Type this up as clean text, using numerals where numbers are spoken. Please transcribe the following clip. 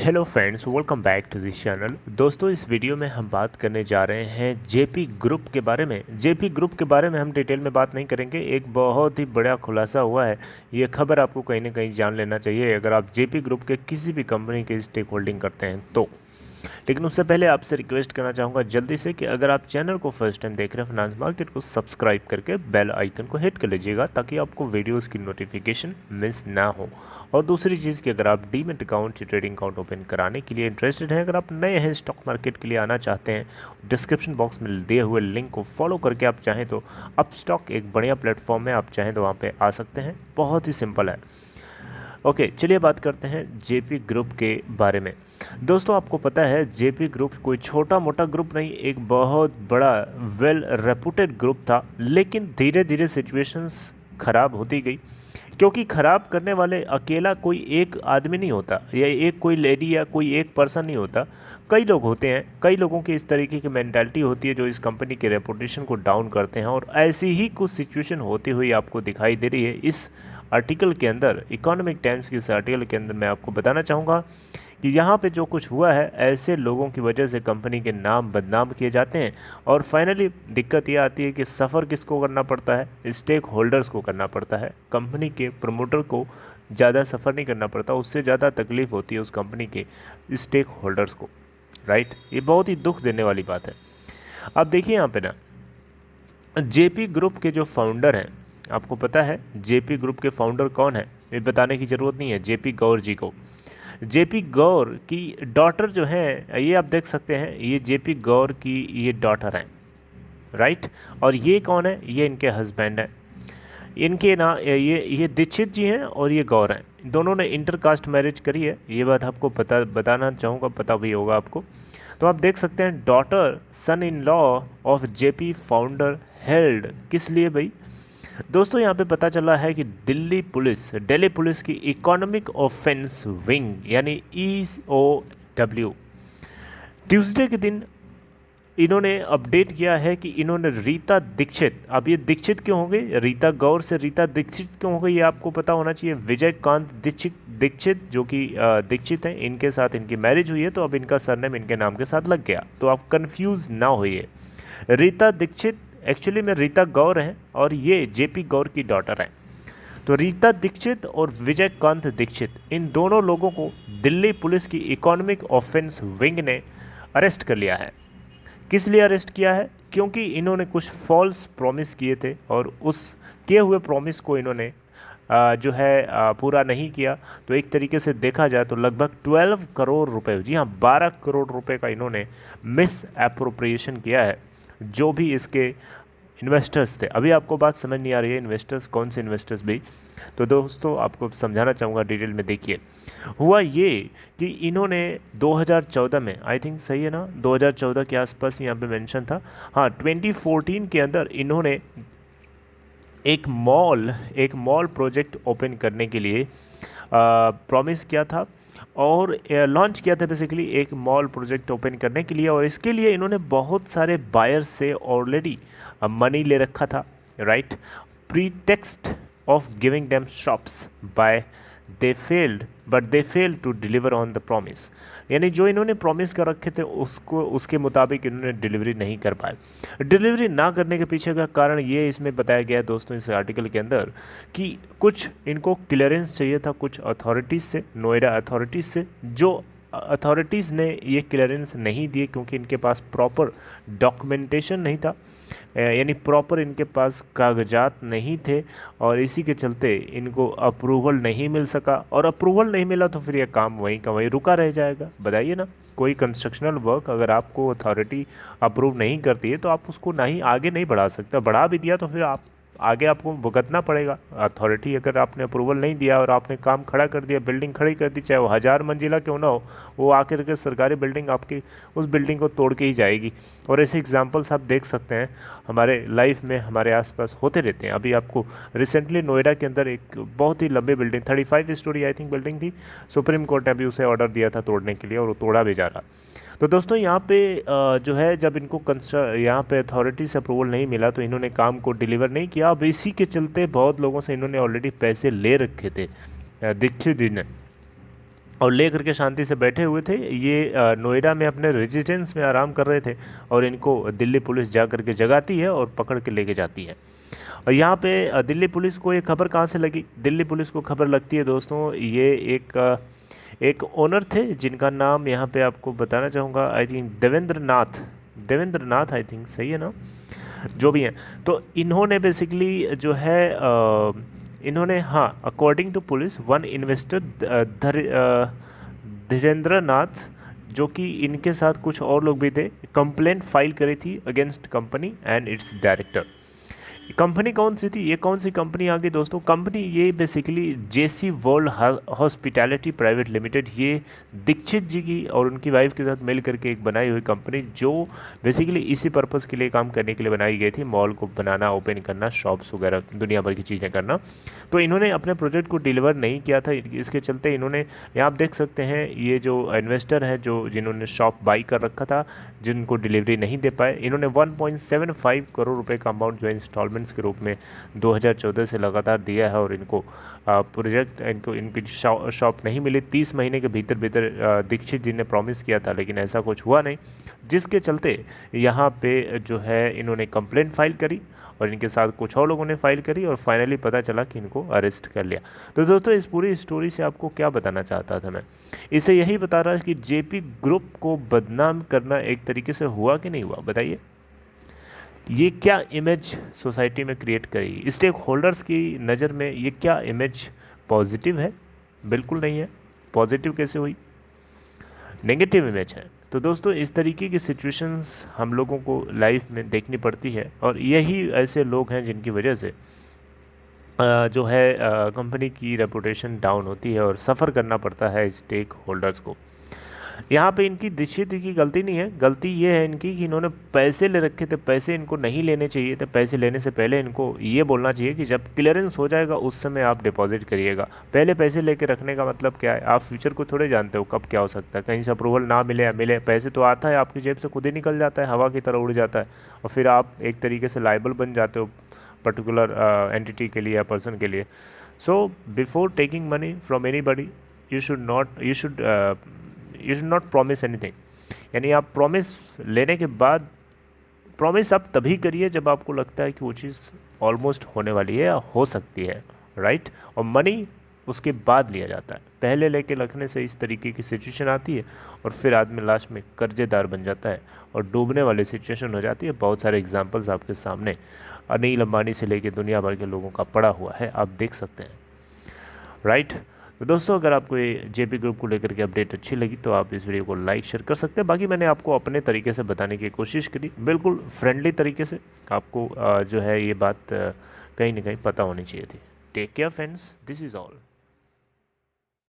Hello friends, welcome back to this channel. दोस्तों, इस video में हम बात करने जा रहे हैं जेपी ग्रुप के बारे में। जेपी ग्रुप के बारे में हम डिटेल में बात नहीं करेंगे। एक बहुत ही बड़ा खुलासा हुआ है, ये खबर आपको कहीं ना कहीं जान लेना चाहिए अगर आप जेपी ग्रुप के किसी भी कंपनी के स्टेक होल्डिंग करते हैं तो। लेकिन उससे पहले आपसे रिक्वेस्ट करना चाहूँगा जल्दी से कि अगर आप चैनल को फर्स्ट टाइम देख रहे हैं फाइनेंस मार्केट को सब्सक्राइब करके बेल आइकन को हिट कर लीजिएगा ताकि आपको वीडियोस की नोटिफिकेशन मिस ना हो। और दूसरी चीज़ कि अगर आप डीमैट अकाउंट या ट्रेडिंग अकाउंट ओपन कराने के लिए इंटरेस्टेड हैं, अगर आप नए हैं स्टॉक मार्केट के लिए आना चाहते हैं, डिस्क्रिप्शन बॉक्स में दिए हुए लिंक को फॉलो करके आप चाहें तो अपस्टॉक एक बढ़िया प्लेटफॉर्म है, आप चाहें तो वहाँ पर आ सकते हैं। बहुत ही सिंपल है। ओके, चलिए बात करते हैं जेपी ग्रुप के बारे में। दोस्तों, आपको पता है जेपी ग्रुप कोई छोटा मोटा ग्रुप नहीं, एक बहुत बड़ा वेल रेपुटेड ग्रुप था। लेकिन धीरे धीरे सिचुएशंस ख़राब होती गई, क्योंकि ख़राब करने वाले अकेला कोई एक आदमी नहीं होता, या एक कोई लेडी या कोई एक पर्सन नहीं होता, कई लोग होते हैं। कई लोगों की इस तरीके की मेंटालिटी होती है जो इस कंपनी के रेपुटेशन को डाउन करते हैं। और ऐसी ही कुछ सिचुएशन होती हुई आपको दिखाई दे रही है इस आर्टिकल के अंदर। इकोनॉमिक टाइम्स के इस आर्टिकल के अंदर मैं आपको बताना चाहूँगा कि यहाँ पे जो कुछ हुआ है, ऐसे लोगों की वजह से कंपनी के नाम बदनाम किए जाते हैं। और फाइनली दिक्कत ये आती है कि सफ़र किसको करना पड़ता है? स्टेक होल्डर्स को करना पड़ता है। कंपनी के प्रमोटर को ज़्यादा सफ़र नहीं करना पड़ता, उससे ज़्यादा तकलीफ़ होती है उस कंपनी के स्टेक होल्डर्स को। राइट, ये बहुत ही दुख देने वाली बात है। अब देखिए यहाँ पे ना, जेपी ग्रुप के जो फाउंडर हैं, आपको पता है जेपी ग्रुप के फाउंडर कौन है? ये बताने की ज़रूरत नहीं है जेपी गौर जी को। जेपी गौर की डॉटर जो है, ये आप देख सकते हैं, ये जेपी गौर की ये डॉटर हैं। राइट, और ये कौन है? ये इनके हस्बैंड हैं। इनके ना ये दीक्षित जी हैं और ये गौर हैं। दोनों ने इंटरकास्ट मैरिज करी है, ये बात आपको बताना चाहूँगा, पता भी होगा आपको। तो आप देख सकते हैं, daughter son in law of JP founder held. किस लिए भाई? दोस्तों, यहाँ पे पता चला है कि दिल्ली पुलिस की इकोनॉमिक ऑफेंस विंग यानी EOW ट्यूसडे के दिन इन्होंने अपडेट किया है कि इन्होंने रीता दीक्षित, अब ये दीक्षित क्यों हो गई, रीता गौर से रीता दीक्षित क्यों हो गई, ये आपको पता होना चाहिए। विजयकांत दीक्षित जो कि दीक्षित हैं, इनके साथ इनकी मैरिज हुई है, तो अब इनका सरनेम इनके नाम के साथ लग गया। तो आप कंफ्यूज ना होइए। रीता दीक्षित एक्चुअली में रीता गौर हैं और ये जेपी गौर की डॉटर हैं। तो रीता दीक्षित और विजयकांत दीक्षित, इन दोनों लोगों को दिल्ली पुलिस की इकोनॉमिक ऑफेंस विंग ने अरेस्ट कर लिया है। किस लिए अरेस्ट किया है? क्योंकि इन्होंने कुछ फॉल्स प्रॉमिस किए थे और उस किए हुए प्रॉमिस को इन्होंने जो है पूरा नहीं किया। तो एक तरीके से देखा जाए तो लगभग 12 करोड़ रुपए, जी हाँ 12 करोड़ रुपए का इन्होंने मिस एप्रोप्रिएशन किया है। जो भी इसके इन्वेस्टर्स थे, अभी आपको बात समझ नहीं आ रही है इन्वेस्टर्स कौन से इन्वेस्टर्स भी, तो दोस्तों आपको समझाना चाहूँगा डिटेल में। देखिए, हुआ ये कि इन्होंने 2014 में, आई थिंक सही है ना, 2014 के आसपास यहाँ पे मेंशन था, हाँ 2014 के अंदर इन्होंने एक मॉल प्रोजेक्ट ओपन करने के लिए प्रॉमिस किया था और लॉन्च किया था बेसिकली एक मॉल प्रोजेक्ट ओपन करने के लिए। और इसके लिए इन्होंने बहुत सारे बायर्स से ऑलरेडी मनी ले रखा था। Right, pretext of giving them shops by they failed to deliver on the promise, यानी जो इन्होंने प्रॉमिस कर रखे थे उसके मुताबिक इन्होंने डिलीवरी नहीं कर पाए। डिलीवरी ना करने के पीछे का कारण ये इसमें बताया गया है दोस्तों इस आर्टिकल के अंदर कि कुछ इनको क्लियरेंस चाहिए था कुछ अथॉरिटीज़ से, नोएडा अथॉरिटीज़ से, जो अथॉरिटीज़ ने ये क्लियरेंस नहीं दिए क्योंकि इनके पास प्रॉपर डॉक्यूमेंटेशन नहीं था, यानी प्रॉपर इनके पास कागजात नहीं थे। और इसी के चलते इनको अप्रूवल नहीं मिल सका, और अप्रूवल नहीं मिला तो फिर ये काम वहीं का वहीं रुका रह जाएगा। बताइए ना, कोई कंस्ट्रक्शनल वर्क अगर आपको अथॉरिटी अप्रूव नहीं करती है तो आप उसको आगे नहीं बढ़ा सकते। बढ़ा भी दिया तो फिर आप आगे आपको भुगतना पड़ेगा। अथॉरिटी अगर आपने अप्रूवल नहीं दिया और आपने काम खड़ा कर दिया, बिल्डिंग खड़ी कर दी, चाहे वो 1000 मंजिला क्यों ना हो, वो आकर के सरकारी बिल्डिंग आपकी उस बिल्डिंग को तोड़ के ही जाएगी। और ऐसे एग्जांपल्स आप देख सकते हैं हमारे लाइफ में, हमारे आसपास होते रहते हैं। अभी आपको रिसेंटली नोएडा के अंदर एक बहुत ही लंबी building, 35 story I think building थी, सुप्रीम कोर्ट ने अभी उसे ऑर्डर दिया था तोड़ने के लिए और वो तोड़ा भी जा रहा। तो दोस्तों यहाँ पे जो है, जब इनको यहाँ पे अथॉरिटी से अप्रूवल नहीं मिला तो इन्होंने काम को डिलीवर नहीं किया। अब इसी के चलते बहुत लोगों से इन्होंने ऑलरेडी पैसे ले रखे थे दीक्षित जी ने। और ले करके शांति से बैठे हुए थे। ये नोएडा में अपने रेजिडेंस में आराम कर रहे थे और इनको दिल्ली पुलिस जा करके जगाती है और पकड़ के लेके जाती है। और यहाँ पे दिल्ली पुलिस को ये खबर कहाँ से लगी? दिल्ली पुलिस को खबर लगती है दोस्तों, ये एक ओनर थे जिनका नाम यहाँ पे आपको बताना चाहूँगा, I think Devendra Nath I think, सही है ना, जो भी हैं। तो इन्होंने बेसिकली जो है इन्होंने, हाँ, according to police one investor Dhirendra Nath, जो कि इनके साथ कुछ और लोग भी थे, कंप्लेंट फाइल करी थी against company and it's director. Company कौन सी थी? ये कौन सी कंपनी आ गई दोस्तों? कंपनी ये बेसिकली जेसी वर्ल्ड हॉस्पिटैलिटी प्राइवेट लिमिटेड, ये दीक्षित जी की और उनकी वाइफ के साथ मिल करके एक बनाई हुई कंपनी, जो बेसिकली इसी पर्पज़ के लिए काम करने के लिए बनाई गई थी, मॉल को बनाना, ओपन करना, शॉप्स वगैरह दुनिया भर की चीज़ें करना। तो इन्होंने अपने प्रोजेक्ट को डिलीवर नहीं किया था, इसके चलते इन्होंने, यहाँ आप देख सकते हैं, ये जो इन्वेस्टर है जिन्होंने शॉप बाई कर रखा था, जिनको डिलीवरी नहीं दे पाए, इन्होंने 1.75 करोड़ रुपए का अमाउंट जो इंस्टॉलमेंट्स के रूप में 2014 से लगातार दिया है। और इनको इनकी शॉप नहीं मिली 30 महीने के भीतर दीक्षित जी ने प्रॉमिस किया था, लेकिन ऐसा कुछ हुआ नहीं, जिसके चलते यहाँ पे जो है इन्होंने कंप्लेंट फाइल करी और इनके साथ कुछ और लोगों ने फाइल करी और फाइनली पता चला कि इनको अरेस्ट कर लिया। तो दोस्तों, इस पूरी स्टोरी से आपको क्या बताना चाहता था मैं? इसे यही बता रहा कि जेपी ग्रुप को बदनाम करना एक तरीके से हुआ कि नहीं हुआ, बताइए। ये क्या इमेज सोसाइटी में क्रिएट करी? स्टेक होल्डर्स की नज़र में ये क्या इमेज पॉजिटिव है? बिल्कुल नहीं है। पॉजिटिव कैसे हुई? नेगेटिव इमेज है। तो दोस्तों, इस तरीके की सिचुएशंस हम लोगों को लाइफ में देखनी पड़ती है और यही ऐसे लोग हैं जिनकी वजह से जो है कंपनी की रेपुटेशन डाउन होती है और सफ़र करना पड़ता है स्टेक होल्डर्स को। यहाँ पे इनकी दीक्षित की गलती नहीं है, गलती ये है इनकी कि इन्होंने पैसे ले रखे थे। पैसे इनको नहीं लेने चाहिए थे। पैसे लेने से पहले इनको ये बोलना चाहिए कि जब क्लियरेंस हो जाएगा उस समय आप डिपॉजिट करिएगा। पहले पैसे लेके रखने का मतलब क्या है? आप फ्यूचर को थोड़े जानते हो कब क्या हो सकता है, कहीं से अप्रूवल ना मिले या मिले, पैसे तो आता है आपकी जेब से खुद ही निकल जाता है, हवा की तरह उड़ जाता है और फिर आप एक तरीके से लाइबल बन जाते हो पर्टिकुलर एंटिटी के लिए या पर्सन के लिए। So before taking money from anybody you should not promise anything. यानी आप प्रॉमिस लेने के बाद, प्रॉमिस आप तभी करिए जब आपको लगता है कि वो चीज़ ऑलमोस्ट होने वाली है या हो सकती है, राइट। और मनी उसके बाद लिया जाता है, पहले लेके रखने से इस तरीके की सिचुएशन आती है और फिर आदमी लास्ट में कर्जेदार बन जाता है और डूबने वाली सिचुएशन हो जाती है। बहुत सारे एग्जांपल्स आपके सामने अनिल अंबानी से लेके दुनिया भर के लोगों का पड़ा हुआ है, आप देख सकते हैं, राइट। तो दोस्तों, अगर आपको ये जेपी ग्रुप को लेकर के अपडेट अच्छी लगी तो आप इस वीडियो को लाइक शेयर कर सकते हैं। बाकी मैंने आपको अपने तरीके से बताने की कोशिश करी, बिल्कुल फ्रेंडली तरीके से। आपको जो है ये बात कहीं ना कहीं पता होनी चाहिए थी। Take care friends, this is all.